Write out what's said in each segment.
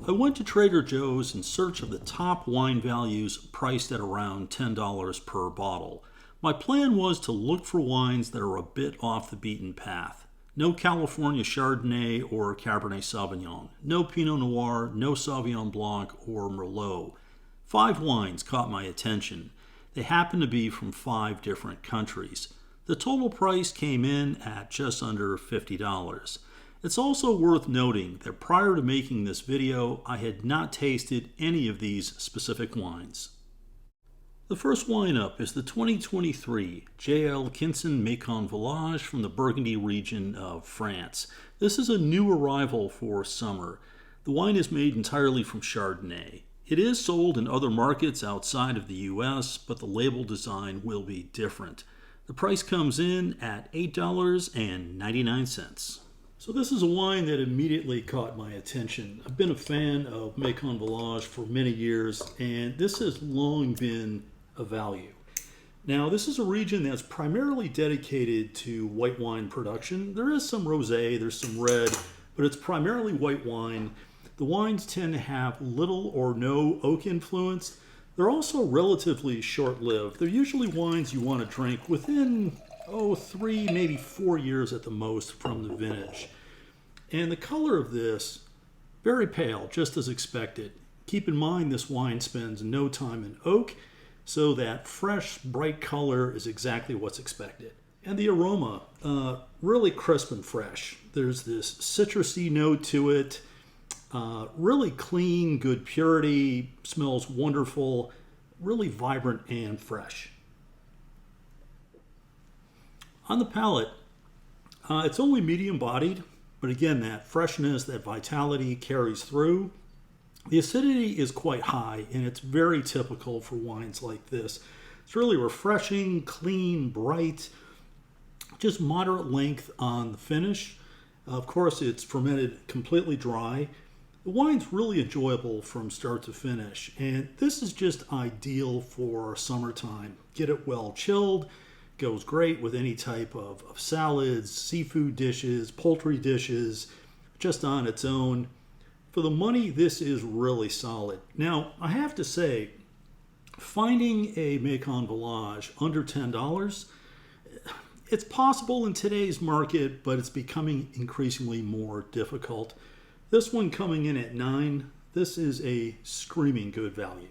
I went to Trader Joe's in search of the top wine values priced at around $10 per bottle. My plan was to look for wines that are a bit off the beaten path. No California Chardonnay or Cabernet Sauvignon, no Pinot Noir, no Sauvignon Blanc or Merlot. 5 wines caught my attention. They happened to be from 5 different countries. The total price came in at just under $50. It's also worth noting that prior to making this video, I had not tasted any of these specific wines. The first wine up is the 2023 Quinson Macon Village from the Burgundy region of France. This is a new arrival for summer. The wine is made entirely from Chardonnay. It is sold in other markets outside of the US, but the label design will be different. The price comes in at $8.99. So this is a wine that immediately caught my attention. I've been a fan of Macon Village for many years, and this has long been a value. Now, this is a region that's primarily dedicated to white wine production. There is some rosé, there's some red, but it's primarily white wine. The wines tend to have little or no oak influence. They're also relatively short-lived. They're usually wines you want to drink within 3, maybe 4 years at the most from the vintage. And the color of this, very pale, just as expected. Keep in mind this wine spends no time in oak, so that fresh, bright color is exactly what's expected. And the aroma, really crisp and fresh. There's this citrusy note to it, really clean, good purity, smells wonderful, really vibrant and fresh. On the palate, it's only medium bodied, but again, that freshness, that vitality carries through. The acidity is quite high, and it's very typical for wines like this. It's really refreshing, clean, bright, just moderate length on the finish. Of course, it's fermented completely dry. The wine's really enjoyable from start to finish, and this is just ideal for summertime. Get it well chilled. Goes great with any type of salads, seafood dishes, poultry dishes, just on its own. For the money, this is really solid. Now, I have to say, finding a Macon Village under $10, it's possible in today's market, but it's becoming increasingly more difficult. This one coming in at $9, this is a screaming good value.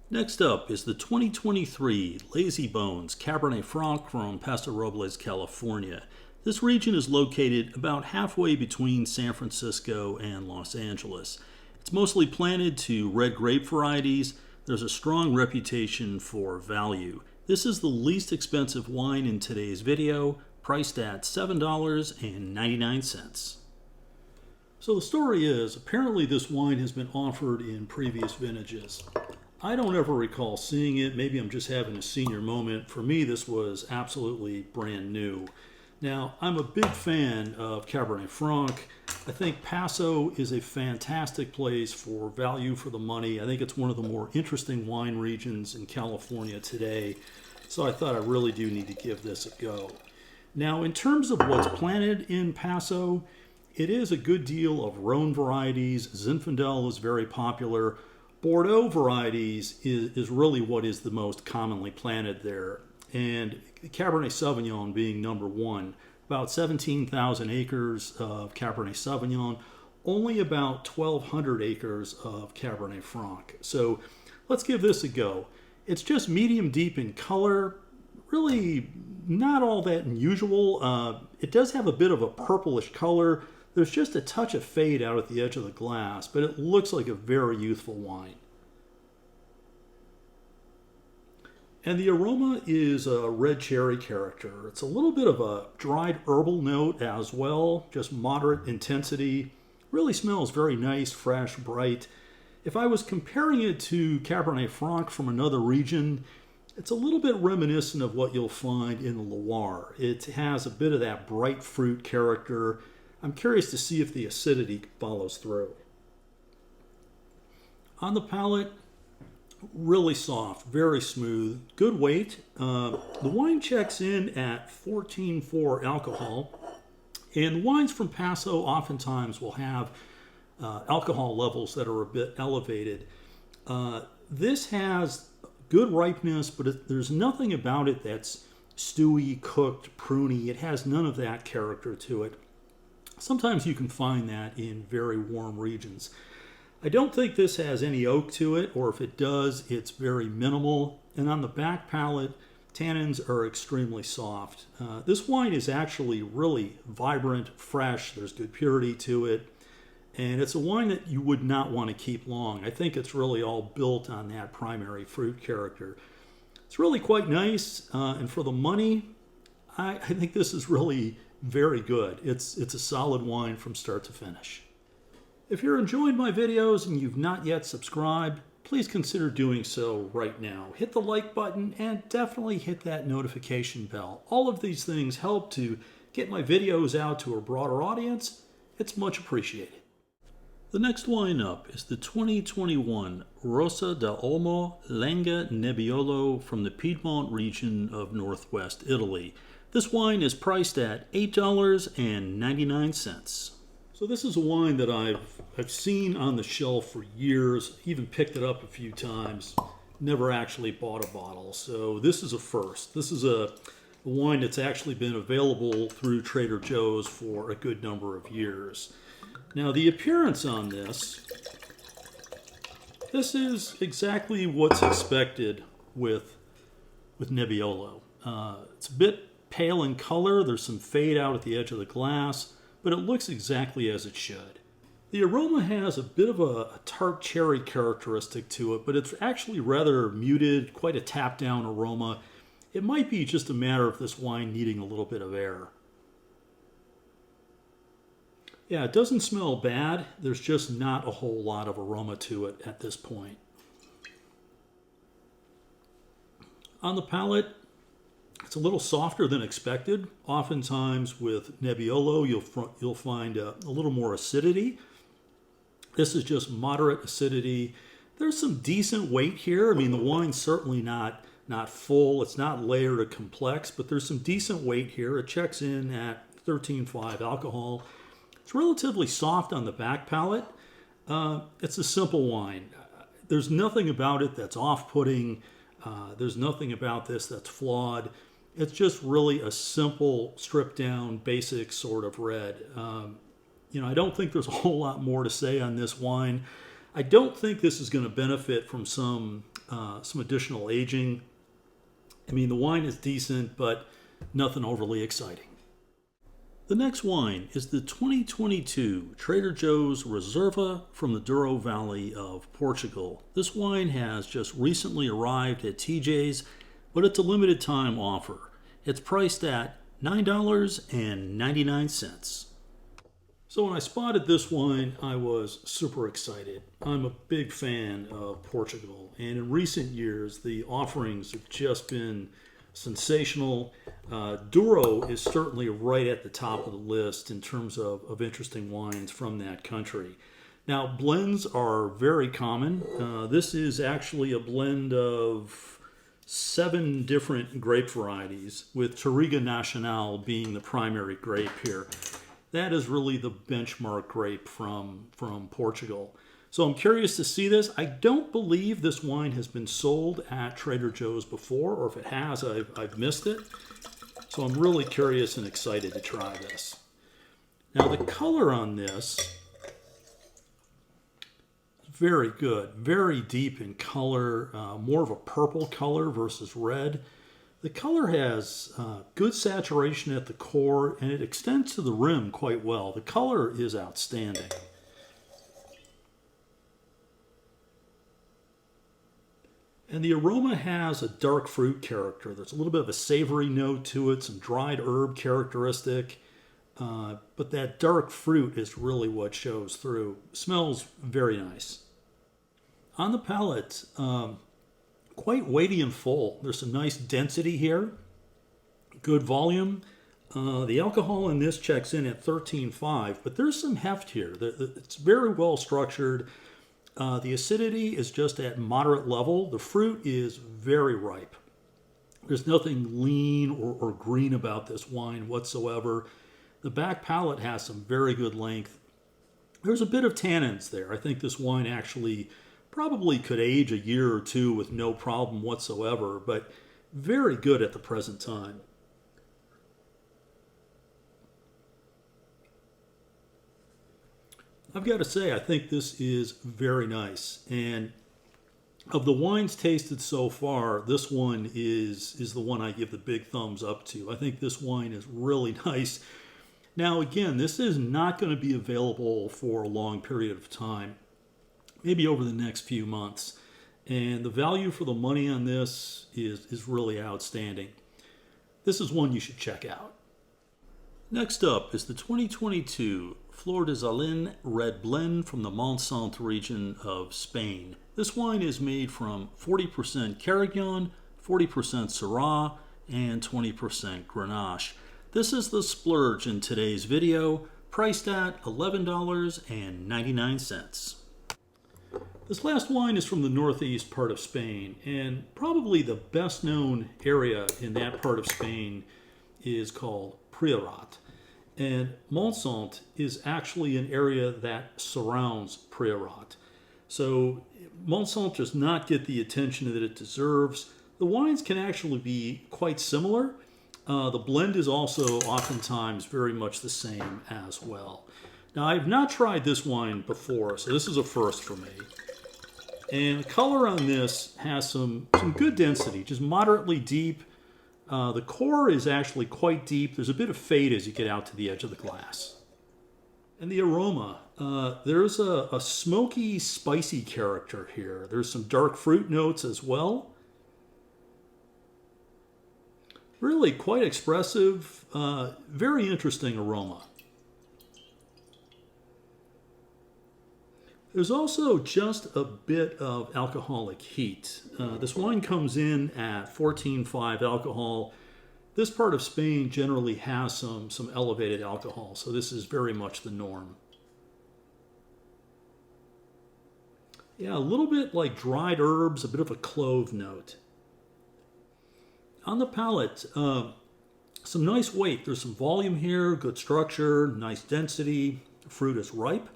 Next up is the 2023 Lazy Bones Cabernet Franc from Paso, Robles, California. This region is located about halfway between San Francisco and Los Angeles. It's mostly planted to red grape varieties. There's a strong reputation for value. This is the least expensive wine in today's video, priced at $7.99. So the story is, apparently this wine has been offered in previous vintages. I don't ever recall seeing it. Maybe I'm just having a senior moment. For me, this was absolutely brand new. Now, I'm a big fan of Cabernet Franc. I think Paso is a fantastic place for value for the money. I think it's one of the more interesting wine regions in California today. So I thought I really do need to give this a go. Now, in terms of what's planted in Paso, it is a good deal of Rhone varieties. Zinfandel is very popular. Bordeaux varieties is really what is the most commonly planted there. And Cabernet Sauvignon being number one, about 17,000 acres of Cabernet Sauvignon, only about 1,200 acres of Cabernet Franc. So let's give this a go. It's just medium deep in color, really not all that unusual. It does have a bit of a purplish color. There's just a touch of fade out at the edge of the glass, but it looks like a very youthful wine. And the aroma is a red cherry character. It's a little bit of a dried herbal note as well, just moderate intensity. Really smells very nice, fresh, bright. If I was comparing it to Cabernet Franc from another region, it's a little bit reminiscent of what you'll find in the Loire. It has a bit of that bright fruit character. I'm curious to see if the acidity follows through. On the palate, really soft, very smooth, good weight. The wine checks in at 14.4 alcohol, and wines from Paso oftentimes will have alcohol levels that are a bit elevated. This has good ripeness, but there's nothing about it that's stewy, cooked, pruny. It has none of that character to it. Sometimes you can find that in very warm regions. I don't think this has any oak to it, or if it does, it's very minimal. And on the back palate, tannins are extremely soft. This wine is actually really vibrant, fresh. There's good purity to it. And it's a wine that you would not want to keep long. I think it's really all built on that primary fruit character. It's really quite nice. And for the money, I think this is really very good. It's a solid wine from start to finish. If you're enjoying my videos and you've not yet subscribed, please consider doing so right now. Hit the like button and definitely hit that notification bell. All of these things help to get my videos out to a broader audience. It's much appreciated. The next wine up is the 2021 Rosa de Olmo Langhe Nebbiolo from the Piedmont region of northwest Italy. This wine is priced at $8.99. So this is a wine that I've seen on the shelf for years, even picked it up a few times, never actually bought a bottle. So this is a first. This is a wine that's actually been available through Trader Joe's for a good number of years. Now the appearance on this is exactly what's expected with Nebbiolo. It's a bit pale in color. There's some fade out at the edge of the glass, but it looks exactly as it should. The aroma has a bit of a tart cherry characteristic to it, but it's actually rather muted, quite a tap down aroma. It might be just a matter of this wine needing a little bit of air. Yeah, it doesn't smell bad. There's just not a whole lot of aroma to it at this point. On the palate, it's a little softer than expected. Oftentimes with Nebbiolo, you'll find a little more acidity. This is just moderate acidity. There's some decent weight here. I mean, the wine's certainly not full. It's not layered or complex, but there's some decent weight here. It checks in at 13.5 alcohol. It's relatively soft on the back palate. It's a simple wine. There's nothing about it that's off-putting. There's nothing about this that's flawed. It's just really a simple, stripped-down, basic sort of red. I don't think there's a whole lot more to say on this wine. I don't think this is going to benefit from some additional aging. I mean, the wine is decent, but nothing overly exciting. The next wine is the 2022 Trader Joe's Reserva from the Douro Valley of Portugal. This wine has just recently arrived at TJ's, but it's a limited time offer. It's priced at $9.99. So when I spotted this wine, I was super excited. I'm a big fan of Portugal, and in recent years, the offerings have just been sensational. Douro is certainly right at the top of the list in terms of interesting wines from that country. Now, blends are very common. This is actually a blend of 7 different grape varieties, with Touriga Nacional being the primary grape here. That is really the benchmark grape from Portugal. So I'm curious to see this. I don't believe this wine has been sold at Trader Joe's before, or if it has, I've missed it. So I'm really curious and excited to try this. Now the color on this is very good, very deep in color, more of a purple color versus red. The color has good saturation at the core, and it extends to the rim quite well. The color is outstanding. And the aroma has a dark fruit character. There's a little bit of a savory note to it, some dried herb characteristic. But that dark fruit is really what shows through. Smells very nice. On the palate, quite weighty and full. There's some nice density here. Good volume. The alcohol in this checks in at 13.5, but there's some heft here. It's very well structured. The acidity is just at moderate level. The fruit is very ripe. There's nothing lean or green about this wine whatsoever. The back palate has some very good length. There's a bit of tannins there. I think this wine actually probably could age a year or two with no problem whatsoever, but very good at the present time. I've got to say, I think this is very nice. And of the wines tasted so far, this one is the one I give the big thumbs up to. I think this wine is really nice. Now, again, this is not going to be available for a long period of time, maybe over the next few months. And the value for the money on this is really outstanding. This is one you should check out. Next up is the 2022 Flor de Zalin Red Blend from the Montsant region of Spain. This wine is made from 40% Carignan, 40% Syrah, and 20% Grenache. This is the splurge in today's video, priced at $11.99. This last wine is from the northeast part of Spain, and probably the best known area in that part of Spain is called Priorat. And Montsant is actually an area that surrounds Priorat. So Montsant does not get the attention that it deserves. The wines can actually be quite similar. The blend is also oftentimes very much the same as well. Now, I've not tried this wine before, so this is a first for me. And the color on this has some good density, just moderately deep. The core is actually quite deep. There's a bit of fade as you get out to the edge of the glass. And the aroma, there's a smoky, spicy character here. There's some dark fruit notes as well. Really quite expressive, very interesting aroma. There's also just a bit of alcoholic heat. This wine comes in at 14.5 alcohol. This part of Spain generally has some elevated alcohol, so this is very much the norm. Yeah, a little bit like dried herbs, a bit of a clove note. On the palate, some nice weight. There's some volume here, good structure, nice density. The fruit is ripe.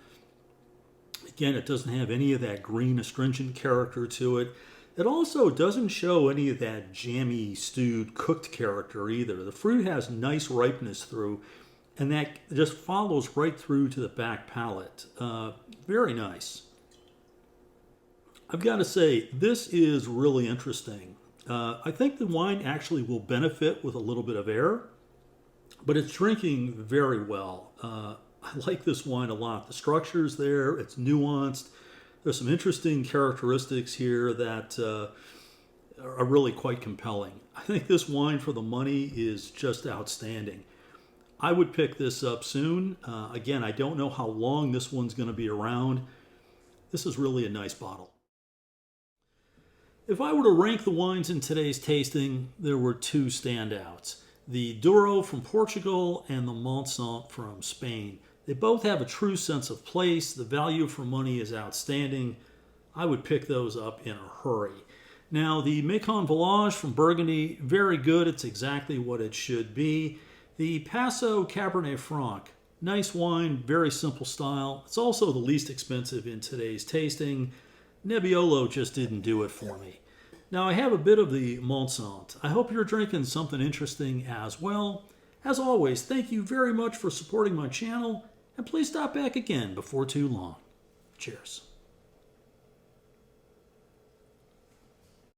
Again, it doesn't have any of that green astringent character to it. It also doesn't show any of that jammy, stewed, cooked character either. The fruit has nice ripeness through, and that just follows right through to the back palate. Very nice. I've got to say, this is really interesting. I think the wine actually will benefit with a little bit of air, but it's drinking very well. I like this wine a lot. The structure's there, it's nuanced. There's some interesting characteristics here that are really quite compelling. I think this wine for the money is just outstanding. I would pick this up soon. Again, I don't know how long this one's going to be around. This is really a nice bottle. If I were to rank the wines in today's tasting, there were two standouts. The Douro from Portugal and the Montsant from Spain. They both have a true sense of place. The value for money is outstanding. I would pick those up in a hurry. Now, the Macon from Burgundy, very good. It's exactly what it should be. The Paso Cabernet Franc, nice wine, very simple style. It's also the least expensive in today's tasting. Nebbiolo just didn't do it for me. Now, I have a bit of the Montsant. I hope you're drinking something interesting as well. As always, thank you very much for supporting my channel, and please stop back again before too long. Cheers.